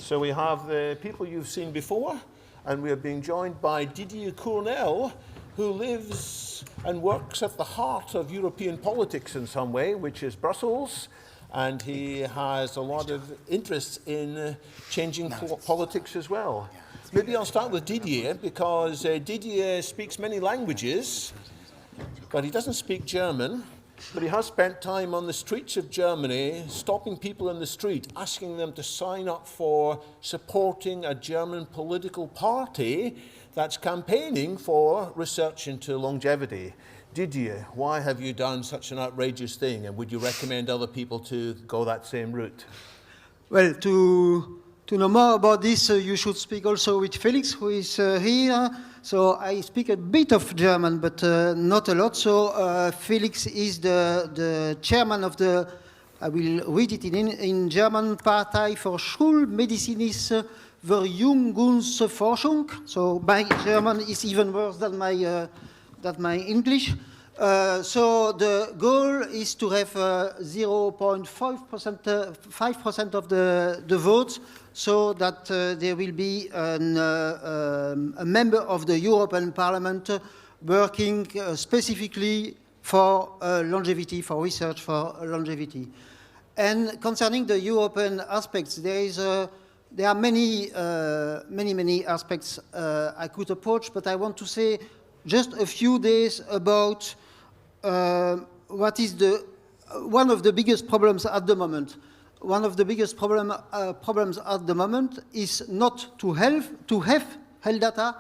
So we have the people you've seen before, and we are being joined by Didier Coeurnelle, who lives and works at the heart of European politics in some way, which is Brussels, and he has a lot of interest in changing politics as well. Maybe I'll start with Didier, because Didier speaks many languages, but he doesn't speak German. But he has spent time on the streets of Germany, stopping people in the street, asking them to sign up for supporting a German political party that's campaigning for research into longevity. Didier, why have you done such an outrageous thing, and would you recommend other people to go that same route? Well, to know more about this, you should speak also with Felix, who is here. So I speak a bit of German, but not a lot. So Felix is the chairman of the, I will read it in German, Partei für Schulmedizinische Verjüngungsforschung. So my German is even worse than my English. So the goal is to have 0.5% of the votes, so that there will be a member of the European Parliament working specifically for longevity, for research for longevity. And concerning the European aspects, there are many aspects I could approach, but I want to say just a few days about what is one of the biggest problems at the moment. One of the biggest problems at the moment is not to have health data.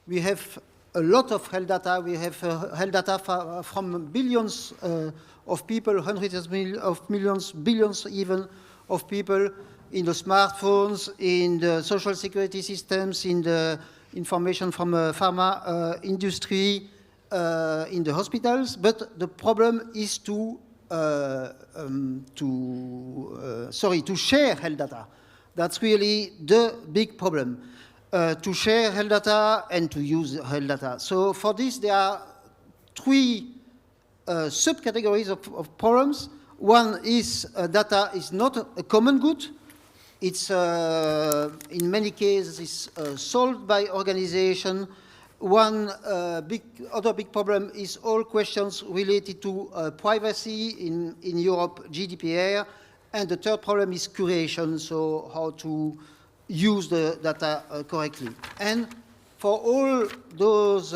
We have a lot of health data. We have health data from billions of people, hundreds of millions, billions even of people in the smartphones, in the social security systems, in the information from pharma industry, in the hospitals. But the problem is to share health data. That's really the big problem. To share health data and to use health data. So for this, there are three subcategories of problems. One is data is not a common good. It's in many cases sold by organization. One other big problem is all questions related to privacy in Europe, GDPR. And the third problem is curation, so how to use the data correctly. And for all those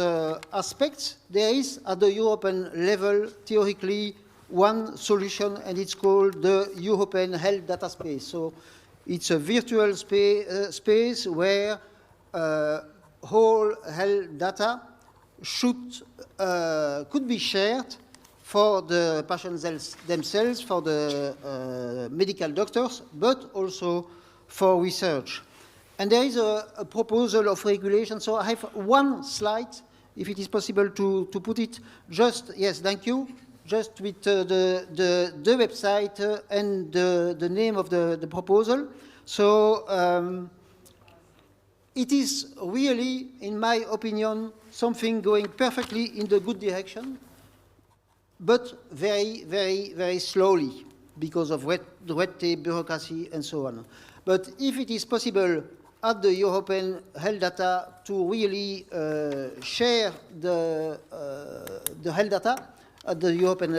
aspects, there is at the European level, theoretically, one solution, and it's called the European Health Data Space. So it's a virtual space where whole health data could be shared for the patients themselves, for the medical doctors, but also for research. And there is a proposal of regulation. So I have one slide, if it is possible to put it. Just, yes, thank you. Just with the website and the name of the proposal. So it is really, in my opinion, something going perfectly in the good direction, but very, very, very slowly because of red tape, bureaucracy, and so on. But if it is possible at the European health data to really share the health data at the European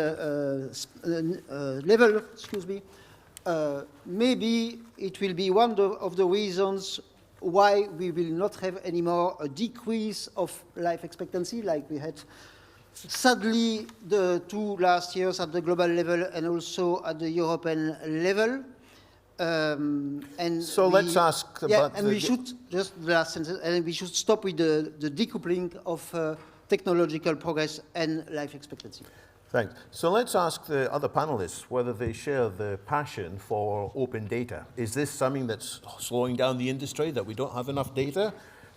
level, excuse me, maybe it will be one of the reasons why we will not have anymore a decrease of life expectancy like we had sadly the 2 last years at the global level and also at the European level. And so let's ask about and we should, just the last sentence, and we should stop with the decoupling of technological progress and life expectancy. Thanks. So let's ask the other panelists whether they share the passion for open data. Is this something that's slowing down the industry, that we don't have enough data?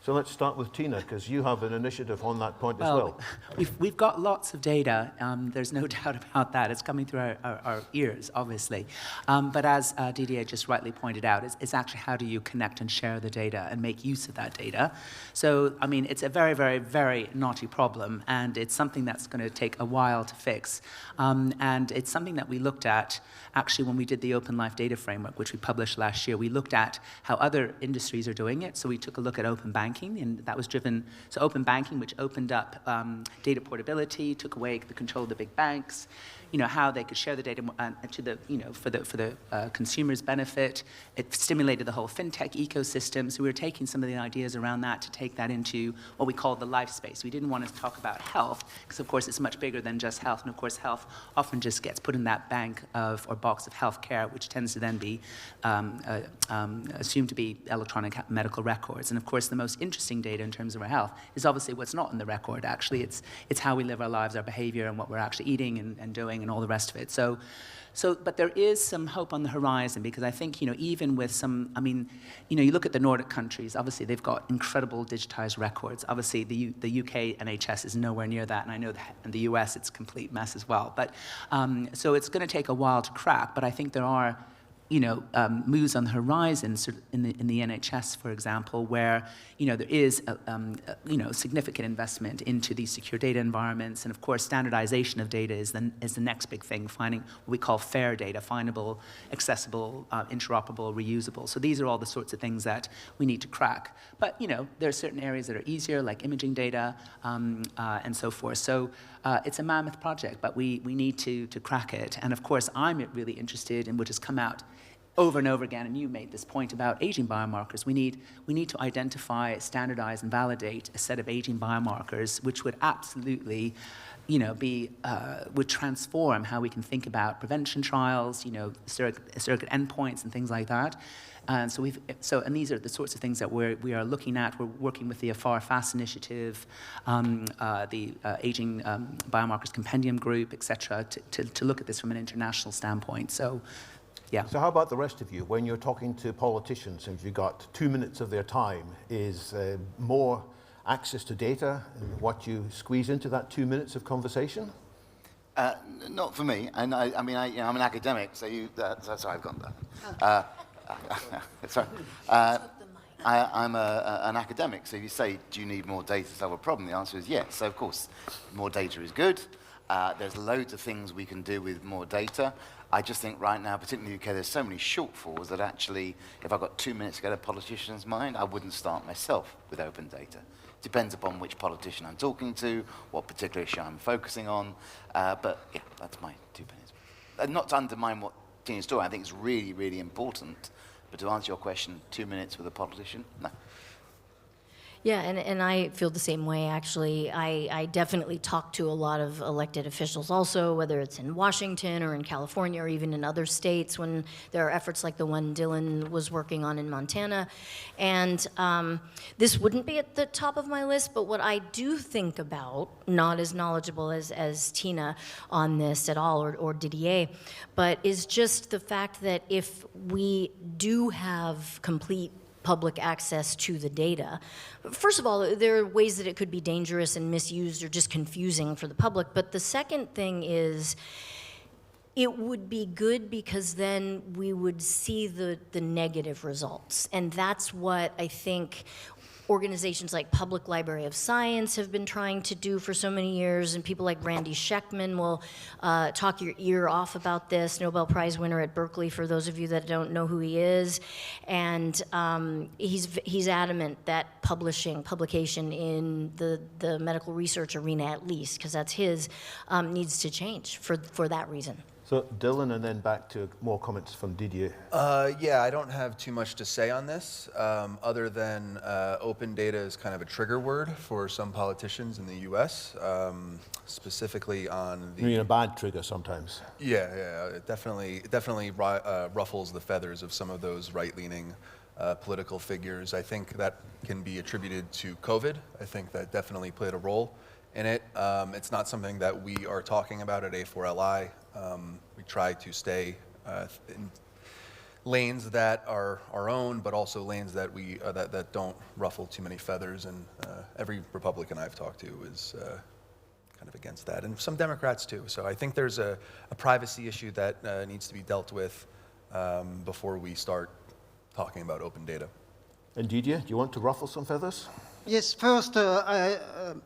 So let's start with Tina, because you have an initiative on that point as well. We've got lots of data. There's no doubt about that. It's coming through our ears, obviously. But as Didier just rightly pointed out, it's actually how do you connect and share the data and make use of that data. So, I mean, it's a very, very, very knotty problem, and it's something that's going to take a while to fix. And it's something that we looked at, actually, when we did the Open Life Data Framework, which we published last year. We looked at how other industries are doing it. So we took a look at open banking, and that was driven, so open banking, which opened up data portability, took away the control of the big banks, how they could share the data to the, for the consumer's benefit. It stimulated the whole fintech ecosystem. So we were taking some of the ideas around that to take that into what we call the life space. We didn't want to talk about health, because of course it's much bigger than just health. And of course health often just gets put in that bank of, or box of healthcare, which tends to then be assumed to be electronic medical records. And of course the most interesting data in terms of our health is obviously what's not in the record. Actually, it's how we live our lives, our behavior, and what we're actually eating and doing, and all the rest of it. But there is some hope on the horizon, because I think, even with some, you look at the Nordic countries, obviously they've got incredible digitized records. Obviously the UK NHS is nowhere near that, and I know that in the US it's a complete mess as well. But, so it's going to take a while to crack, but I think there are moves on the horizon in the NHS, for example, where there is significant investment into these secure data environments, and of course standardization of data is the next big thing. Finding what we call fair data, findable, accessible, interoperable, reusable. So these are all the sorts of things that we need to crack. But there are certain areas that are easier, like imaging data and so forth. So it's a mammoth project, but we need to crack it. And of course, I'm really interested in what has come out over and over again, and you made this point about aging biomarkers. We need to identify, standardize, and validate a set of aging biomarkers, which would absolutely, would transform how we can think about prevention trials, surrogate endpoints and things like that. And and these are the sorts of things that we are looking at. We're working with the Afar Fast Initiative, the Aging Biomarkers Compendium Group, et cetera, to look at this from an international standpoint. So, yeah. So how about the rest of you? When you're talking to politicians, and you've got 2 minutes of their time, is more access to data and what you squeeze into that 2 minutes of conversation? Not for me. And I'm an academic, so sorry, I've gone there. Sorry. I'm an academic, so if you say, do you need more data to solve a problem? The answer is yes. So of course, more data is good. There's loads of things we can do with more data. I just think right now, particularly in the UK, there's so many shortfalls that actually, if I've got 2 minutes to get a politician's mind, I wouldn't start myself with open data. Depends upon which politician I'm talking to, what particular issue I'm focusing on. But yeah, that's my 2 minutes. Not to undermine what Tina's doing, I think it's really, really important. But to answer your question, 2 minutes with a politician, no. Yeah, and I feel the same way, actually. I definitely talk to a lot of elected officials also, whether it's in Washington or in California or even in other states when there are efforts like the one Dylan was working on in Montana. And this wouldn't be at the top of my list, but what I do think about, not as knowledgeable as Tina on this at all, or Didier, but is just the fact that if we do have complete public access to the data. First of all, there are ways that it could be dangerous and misused or just confusing for the public. But the second thing is, it would be good because then we would see the negative results. And that's what I think organizations like Public Library of Science have been trying to do for so many years, and people like Randy Sheckman will talk your ear off about this, Nobel Prize winner at Berkeley, for those of you that don't know who he is. And he's adamant that publication in the medical research arena, at least, because that's his, needs to change for that reason. So Dylan, and then back to more comments from Didier. Yeah, I don't have too much to say on this, other than open data is kind of a trigger word for some politicians in the US, specifically on the... You mean a bad trigger sometimes? Yeah, it definitely ruffles the feathers of some of those right-leaning political figures. I think that can be attributed to COVID. I think that definitely played a role in it. It's not something that we are talking about at A4LI. We try to stay lanes that are our own, but also lanes that that don't ruffle too many feathers. And every Republican I've talked to is kind of against that, and some Democrats too. So I think there's a privacy issue that needs to be dealt with before we start talking about open data. And Didier, do you want to ruffle some feathers? Yes, first,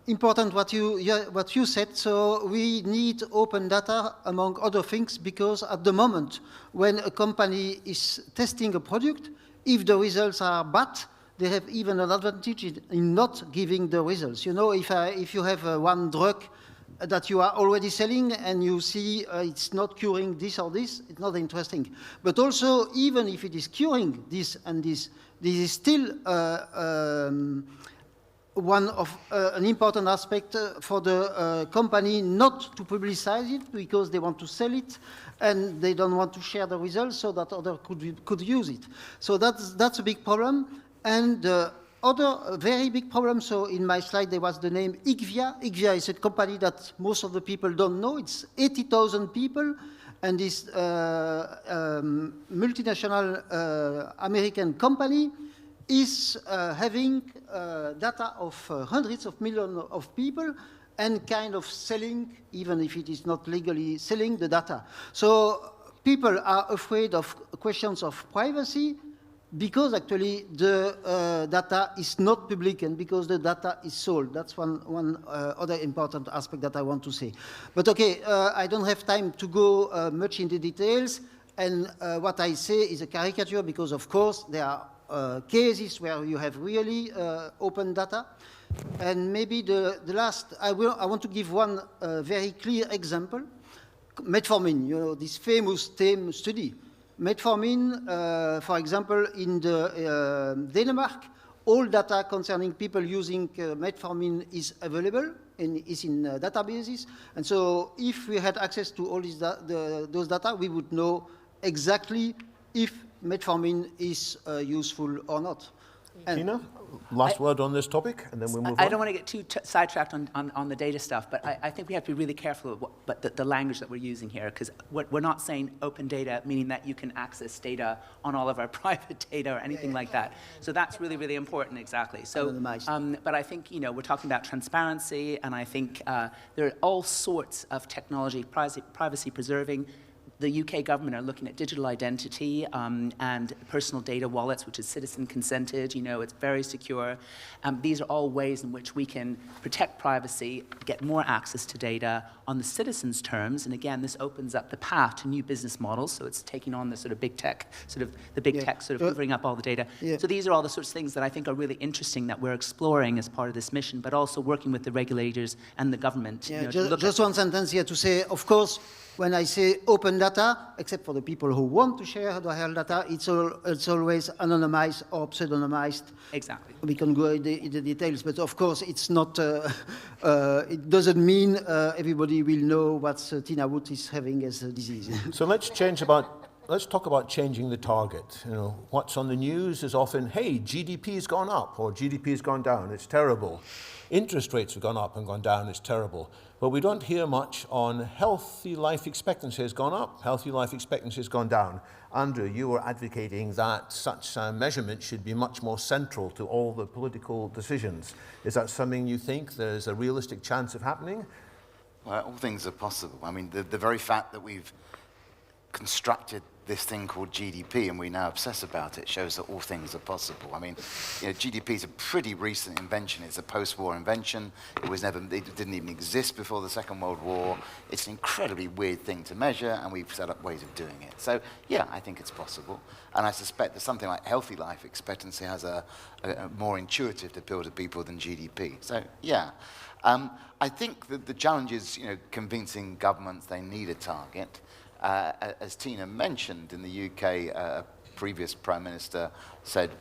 important what you said. So we need open data, among other things, because at the moment, when a company is testing a product, if the results are bad, they have even an advantage in not giving the results. You know, if you have one drug that you are already selling and you see it's not curing this or this, it's not interesting. But also, even if it is curing this and this is still one of an important aspect for the company not to publicize it because they want to sell it and they don't want to share the results so that others could use it. So that's a big problem. And the other very big problem, so in my slide there was the name IQVIA. IQVIA is a company that most of the people don't know. It's 80,000 people, and this multinational American company is having data of hundreds of millions of people and kind of selling, even if it is not legally selling the data. So people are afraid of questions of privacy because actually the data is not public and because the data is sold. That's one other important aspect that I want to say. But okay, I don't have time to go much into details. And what I say is a caricature because, of course, there are cases where you have really open data. And maybe the last, I want to give one very clear example. Metformin, you know, this famous TAME study. Metformin, for example, in Denmark, all data concerning people using metformin is available and is in databases. And so if we had access to all those data, we would know exactly if metformin is useful or not. Tina, last word on this topic, and then we'll move on. I don't want to get too sidetracked on the data stuff, but I think we have to be really careful of the language that we're using here, because we're not saying open data, meaning that you can access data on all of our private data or anything like that. So that's really, really important, exactly. So, but I think, you know, we're talking about transparency, and I think there are all sorts of technology, privacy preserving. The UK government are looking at digital identity and personal data wallets, which is citizen consented. You know, it's very secure. These are all ways in which we can protect privacy, get more access to data on the citizens' terms. And again, this opens up the path to new business models. So it's taking on the sort of big tech, tech sort of hoovering up all the data. So these are all the sorts of things that I think are really interesting that we're exploring as part of this mission, but also working with the regulators and the government. Yeah, you know, just one sentence here to say, of course, when I say open data, except for the people who want to share the real data, it's always anonymized or pseudonymized. Exactly. We can go into the details, but of course it's not, it doesn't mean everybody will know what Tina Wood is having as a disease. So let's talk about changing the target. You know, what's on the news is often, hey, GDP's gone up or GDP's gone down, it's terrible. Interest rates have gone up and gone down, it's terrible. But we don't hear much on healthy life expectancy has gone up, healthy life expectancy has gone down. Andrew, you were advocating that such measurement should be much more central to all the political decisions. Is that something you think there's a realistic chance of happening? Well, all things are possible. I mean, the very fact that we've constructed this thing called GDP and we now obsess about it shows that all things are possible. I mean, you know, GDP is a pretty recent invention. It's a post-war invention. It didn't even exist before the Second World War. It's an incredibly weird thing to measure, and we've set up ways of doing it. So, yeah, I think it's possible. And I suspect that something like healthy life expectancy has a more intuitive appeal to people than GDP. So, yeah. I think that the challenge is, you know, convincing governments they need a target. As Tina mentioned, in the UK, a previous Prime Minister said,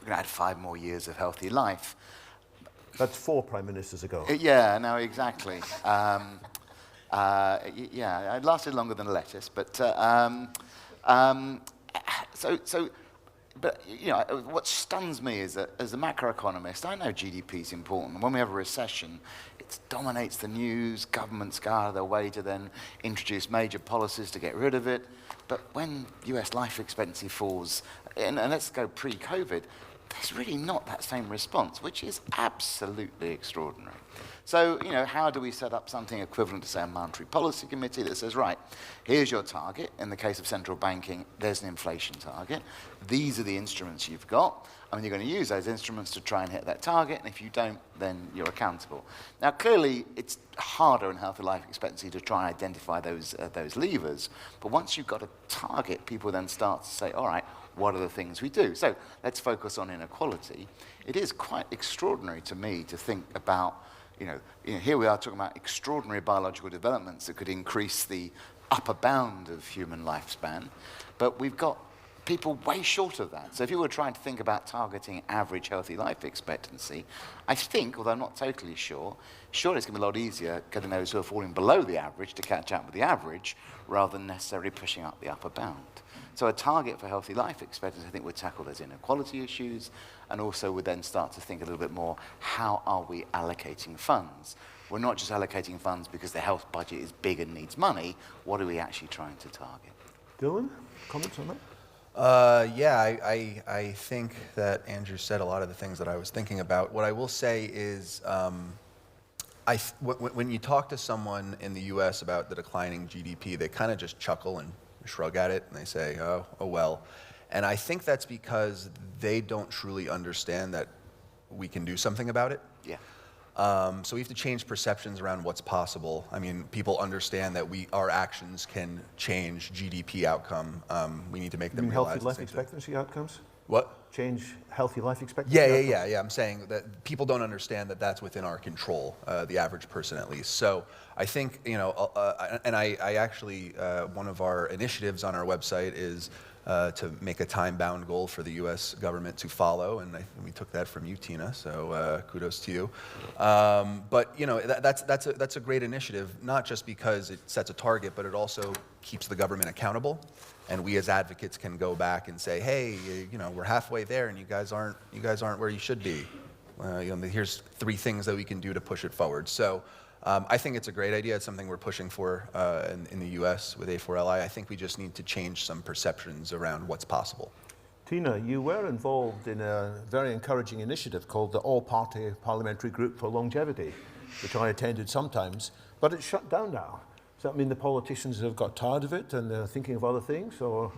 we're going to add 5 more years of healthy life. That's 4 Prime Ministers ago. Yeah, no, exactly. Yeah, it lasted longer than a lettuce, but so But what stuns me is that as a macroeconomist, I know GDP is important. When we have a recession, it dominates the news. Governments go out of their way to then introduce major policies to get rid of it. But when US life expectancy falls, and let's go pre-COVID, there's really not that same response, which is absolutely extraordinary. So, how do we set up something equivalent to, say, a monetary policy committee that says, right, here's your target. In the case of central banking, there's an inflation target. These are the instruments you've got. You're going to use those instruments to try and hit that target, and if you don't, then you're accountable. Now, clearly, it's harder in healthy life expectancy to try and identify those levers, but once you've got a target, people then start to say, all right, what are the things we do? So let's focus on inequality. It is quite extraordinary to me to think about, here we are talking about extraordinary biological developments that could increase the upper bound of human lifespan, but we've got people way short of that. So if you were trying to think about targeting average healthy life expectancy, I think, although I'm not totally sure, surely it's going to be a lot easier getting those who are falling below the average to catch up with the average rather than necessarily pushing up the upper bound. So a target for healthy life expectancy, I think, would tackle those inequality issues, and also would then start to think a little bit more, how are we allocating funds? We're not just allocating funds because the health budget is big and needs money. What are we actually trying to target? Dylan, comments on that? I think that Andrew said a lot of the things that I was thinking about. What I will say is, when you talk to someone in the U.S. about the declining GDP, they kind of just chuckle and shrug at it, and they say, oh well. And I think that's because they don't truly understand that we can do something about it. Yeah. So we have to change perceptions around what's possible. People understand that our actions can change GDP outcome. We need to make them You mean realize healthy life expectancy outcomes? What? Change healthy life expectancy outcomes? Yeah. I'm saying that people don't understand that that's within our control, the average person at least. So I think, and I actually, one of our initiatives on our website is to make a time-bound goal for the U.S. government to follow, and we took that from you, Tina. So kudos to you. But that's a great initiative, not just because it sets a target, but it also keeps the government accountable, and we as advocates can go back and say, hey, we're halfway there, and you guys aren't where you should be. Here's 3 things that we can do to push it forward. So. I think it's a great idea. It's something we're pushing for in the U.S. with A4LI. I think we just need to change some perceptions around what's possible. Tina, you were involved in a very encouraging initiative called the All-Party Parliamentary Group for Longevity, which I attended sometimes, but it's shut down now. Does that mean the politicians have got tired of it and they're thinking of other things, or?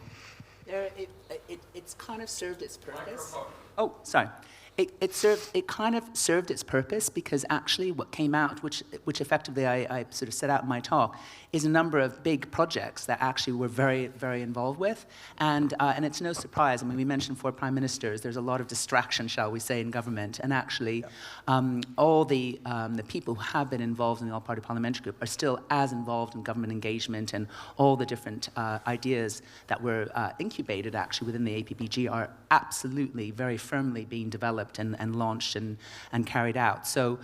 It's kind of served its purpose. Oh, sorry. It kind of served its purpose, because actually what came out, which effectively I sort of set out in my talk, is a number of big projects that actually we're very, very involved with. And it's no surprise. We mentioned 4 prime ministers. There's a lot of distraction, shall we say, in government. And actually, all the people who have been involved in the All-Party Parliamentary Group are still as involved in government engagement, and all the different ideas that were incubated actually within the APPG are absolutely very firmly being developed and launched and carried out. So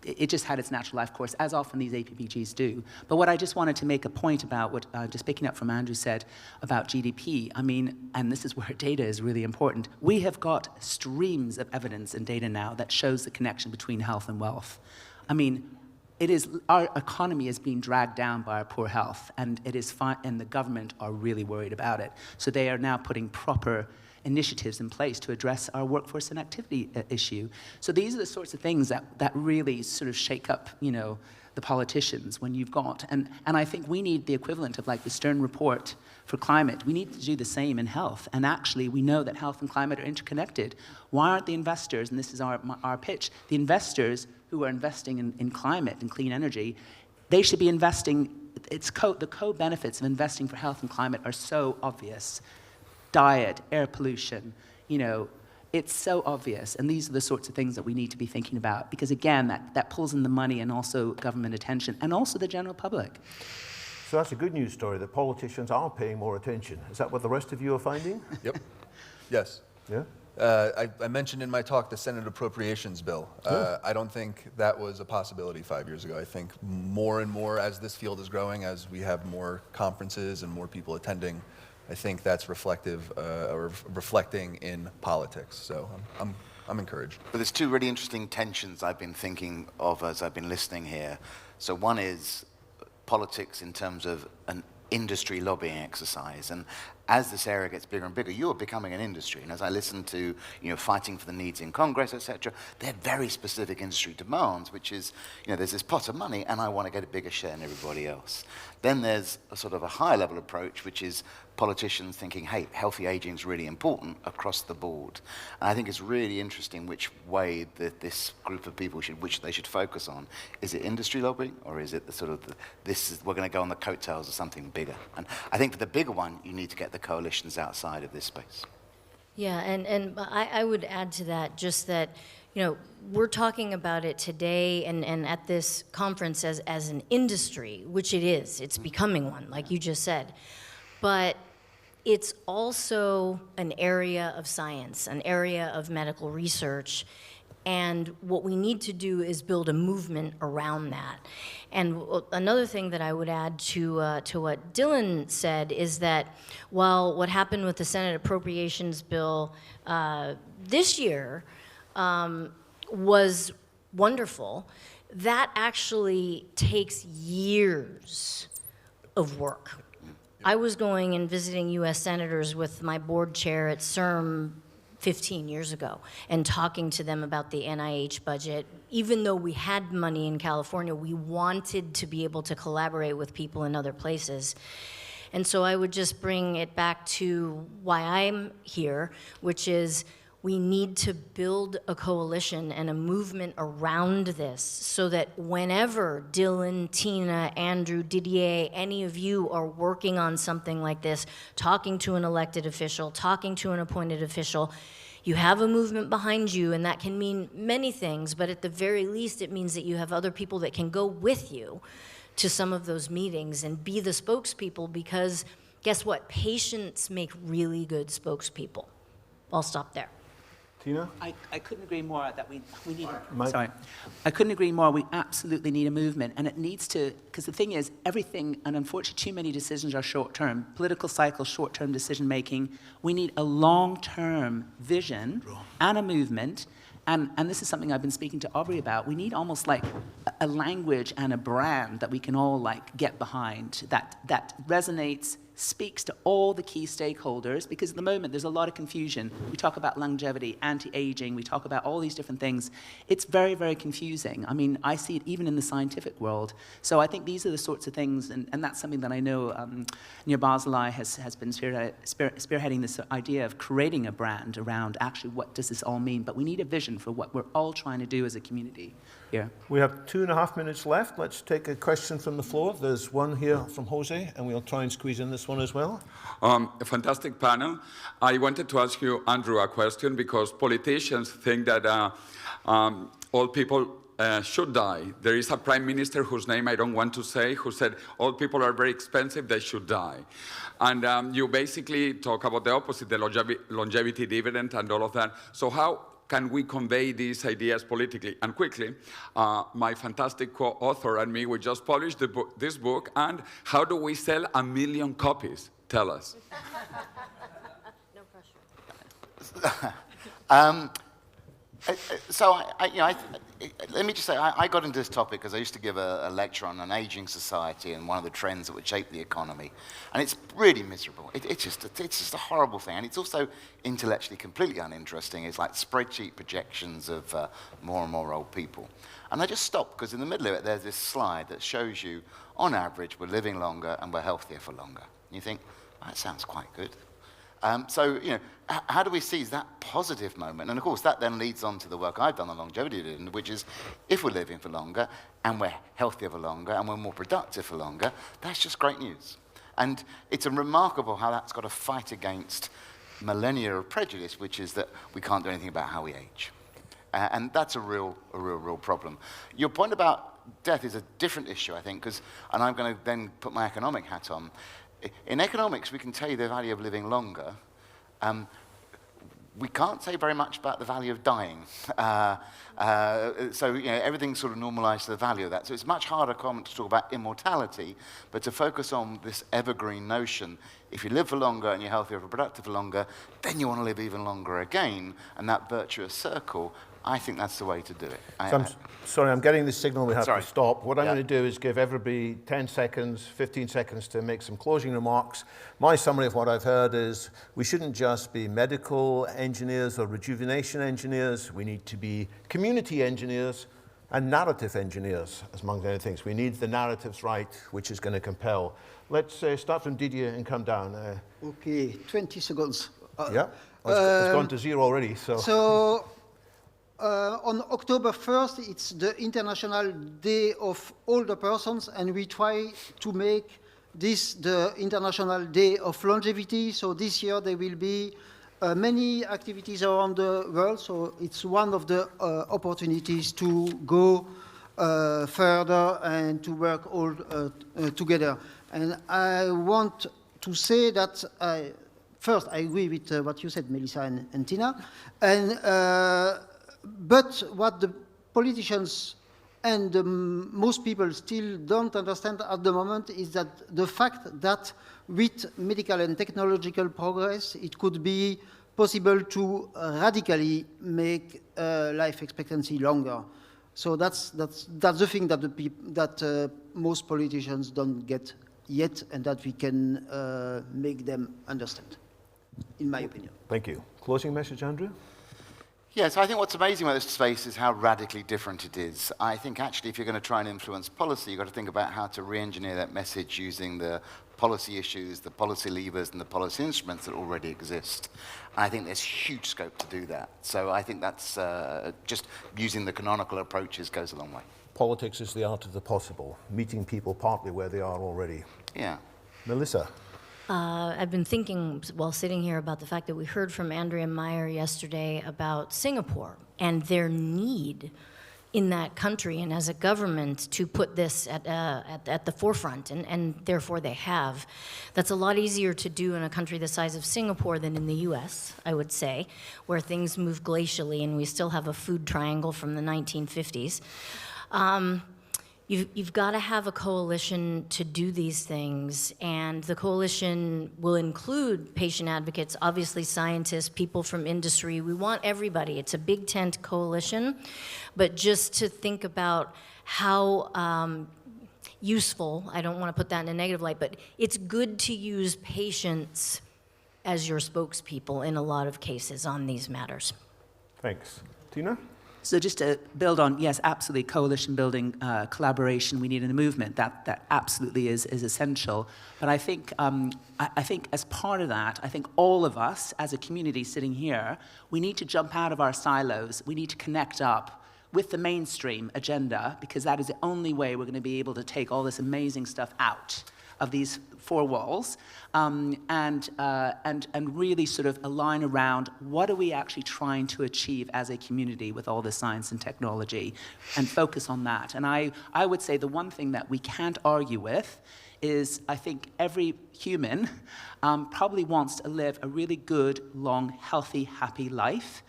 it just had its natural life course, as often these APPGs do. But what I just wanted to make a point about, what just picking up from Andrew said about GDP, and this is where data is really important. We have got streams of evidence and data now that shows the connection between health and wealth. Our economy is being dragged down by our poor health, and and the government are really worried about it. So they are now putting proper initiatives in place to address our workforce and activity issue. So these are the sorts of things that really sort of shake up, the politicians when you've got, and I think we need the equivalent of like the Stern report for climate. We need to do the same in health, and actually we know that health and climate are interconnected. Why aren't the investors, and this is our pitch, the investors who are investing in climate and clean energy, they should be investing, the co-benefits of investing for health and climate are so obvious. Diet, air pollution, it's so obvious. And these are the sorts of things that we need to be thinking about, because again, that pulls in the money and also government attention and also the general public. So that's a good news story, that politicians are paying more attention. Is that what the rest of you are finding? Yep. Yes. Yeah? I mentioned in my talk the Senate Appropriations Bill. I don't think that was a possibility 5 years ago. I think more and more as this field is growing, as we have more conferences and more people attending, I think that's reflective or reflecting in politics. So I'm encouraged. But there's two really interesting tensions I've been thinking of as I've been listening here. So one is politics in terms of an industry lobbying exercise. And as this area gets bigger and bigger, you're becoming an industry. And as I listen to, fighting for the needs in Congress, etc., they're very specific industry demands, which is, there's this pot of money and I want to get a bigger share than everybody else. Then there's a sort of a higher level approach, which is politicians thinking, hey, healthy aging is really important across the board. And I think it's really interesting which way that this group of people which they should focus on. Is it industry lobbying, or is it the sort of, we're going to go on the coattails of something bigger? And I think for the bigger one, you need to get the coalitions outside of this space. Yeah, and I would add to that just that, we're talking about it today and at this conference as an industry, which it is. It's becoming one, like you just said. But it's also an area of science, an area of medical research. And what we need to do is build a movement around that. And another thing that I would add to what Dylan said is that while what happened with the Senate Appropriations Bill this year was wonderful, that actually takes years of work. I was going and visiting U.S. senators with my board chair at CERM 15 years ago and talking to them about the NIH budget. Even though we had money in California, we wanted to be able to collaborate with people in other places. And so I would just bring it back to why I'm here, which is we need to build a coalition and a movement around this so that whenever Dylan, Tina, Andrew, Didier, any of you are working on something like this, talking to an elected official, talking to an appointed official, you have a movement behind you, and that can mean many things, but at the very least it means that you have other people that can go with you to some of those meetings and be the spokespeople, because guess what? Patients make really good spokespeople. I'll stop there. Tina? I couldn't agree more that we need Mike? sorry. I couldn't agree more. We absolutely need a movement, and it needs to, because the thing is, everything, and unfortunately too many decisions are short-term. Political cycles, short-term decision-making. We need a long-term vision and a movement, and this is something I've been speaking to Aubrey about. We need almost like a language and a brand that we can all like get behind, that resonates, speaks to all the key stakeholders, because at the moment there's a lot of confusion. We talk about longevity, anti-aging, we talk about all these different things. It's very, very confusing. I mean, I see it even in the scientific world. So I think these are the sorts of things, and that's something that I know Near Barzilai has been spearheading this idea of creating a brand around actually what does this all mean. But we need a vision for what we're all trying to do as a community here. We have 2.5 minutes left. Let's take a question from the floor. There's one here from Jose, and we'll try and squeeze in this one as well. A fantastic panel. I wanted to ask you, Andrew, a question, because politicians think that old people should die. There is a prime minister whose name I don't want to say, who said old people are very expensive, they should die. And you basically talk about the opposite, the longevity dividend and all of that. So how can we convey these ideas politically? And quickly, my fantastic co-author and me, we just published this book, and how do we sell 1 million copies? Tell us. No pressure. Let me just say, I got into this topic because I used to give a lecture on an aging society and one of the trends that would shape the economy. And it's really miserable. It's just a horrible thing. And it's also intellectually completely uninteresting. It's like spreadsheet projections of more and more old people. And I just stopped because in the middle of it, there's this slide that shows you, on average, we're living longer and we're healthier for longer. And you think, well, that sounds quite good. So, how do we seize that positive moment? And of course, that then leads on to the work I've done on longevity dividend, which is if we're living for longer and we're healthier for longer and we're more productive for longer, that's just great news. And it's remarkable how that's got to fight against millennia of prejudice, which is that we can't do anything about how we age. And that's a real problem. Your point about death is a different issue, I think, and I'm going to then put my economic hat on. In economics, we can tell you the value of living longer. we can't say very much about the value of dying. So everything's sort of normalized to the value of that. So it's much harder to talk about immortality, but to focus on this evergreen notion. If you live for longer and you're healthier and productive for longer, then you want to live even longer again. And that virtuous circle, I think that's the way to do it. Sorry, I'm getting this signal we have to stop. What I'm going to do is give everybody 10 seconds, 15 seconds to make some closing remarks. My summary of what I've heard is we shouldn't just be medical engineers or rejuvenation engineers. We need to be community engineers and narrative engineers, among other things. We need the narratives right, which is going to compel. Let's start from Didier and come down. Okay, 20 seconds. Yeah, it's gone to 0 already. So on October 1st, it's the International Day of Older Persons, and we try to make this the International Day of Longevity. So this year there will be many activities around the world, so it's one of the opportunities to go further and to work all together. And I want to say that first, I agree with what you said, Melissa and Tina. But what the politicians and most people still don't understand at the moment is that the fact that with medical and technological progress, it could be possible to radically make life expectancy longer. So that's the thing that most politicians don't get yet, and that we can make them understand, in my opinion. Thank you. Closing message, Andrew? Yes, I think what's amazing about this space is how radically different it is. I think actually if you're going to try and influence policy, you've got to think about how to re-engineer that message using the policy issues, the policy levers, and the policy instruments that already exist. And I think there's huge scope to do that. So I think that's just using the canonical approaches goes a long way. Politics is the art of the possible, meeting people partly where they are already. Yeah. Melissa? I've been thinking while sitting here about the fact that we heard from Andrea Meyer yesterday about Singapore and their need in that country and as a government to put this at the forefront, and therefore they have. That's a lot easier to do in a country the size of Singapore than in the US, I would say, where things move glacially and we still have a food triangle from the 1950s. You've got to have a coalition to do these things, and the coalition will include patient advocates, obviously scientists, people from industry. We want everybody. It's a big tent coalition, but just to think about how useful, I don't want to put that in a negative light, but it's good to use patients as your spokespeople in a lot of cases on these matters. Thanks. Tina? So just to build on, yes, absolutely, coalition building, collaboration we need in the movement, that absolutely is essential. But I think as part of that, I think all of us as a community sitting here, we need to jump out of our silos. We need to connect up with the mainstream agenda, because that is the only way we're going to be able to take all this amazing stuff out of these four walls, and really sort of align around what are we actually trying to achieve as a community with all this science and technology, and focus on that. And I would say the one thing that we can't argue with is I think every human probably wants to live a really good, long, healthy, happy life.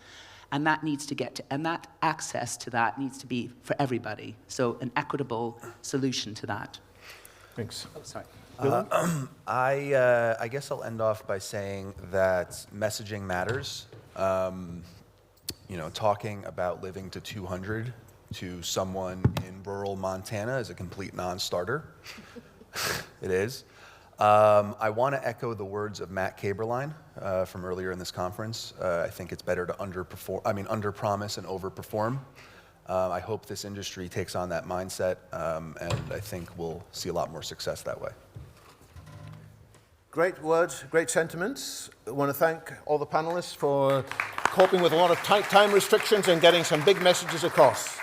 And that needs to get to, and that access to that needs to be for everybody. So an equitable solution to that. Thanks. Oh, sorry. I guess I'll end off by saying that messaging matters. Talking about living to 200 to someone in rural Montana is a complete non-starter. It is. I want to echo the words of Matt Kaberlein from earlier in this conference. I think it's better to under-promise and over-perform. I hope this industry takes on that mindset, and I think we'll see a lot more success that way. Great words, great sentiments. I want to thank all the panelists for coping with a lot of tight time restrictions and getting some big messages across.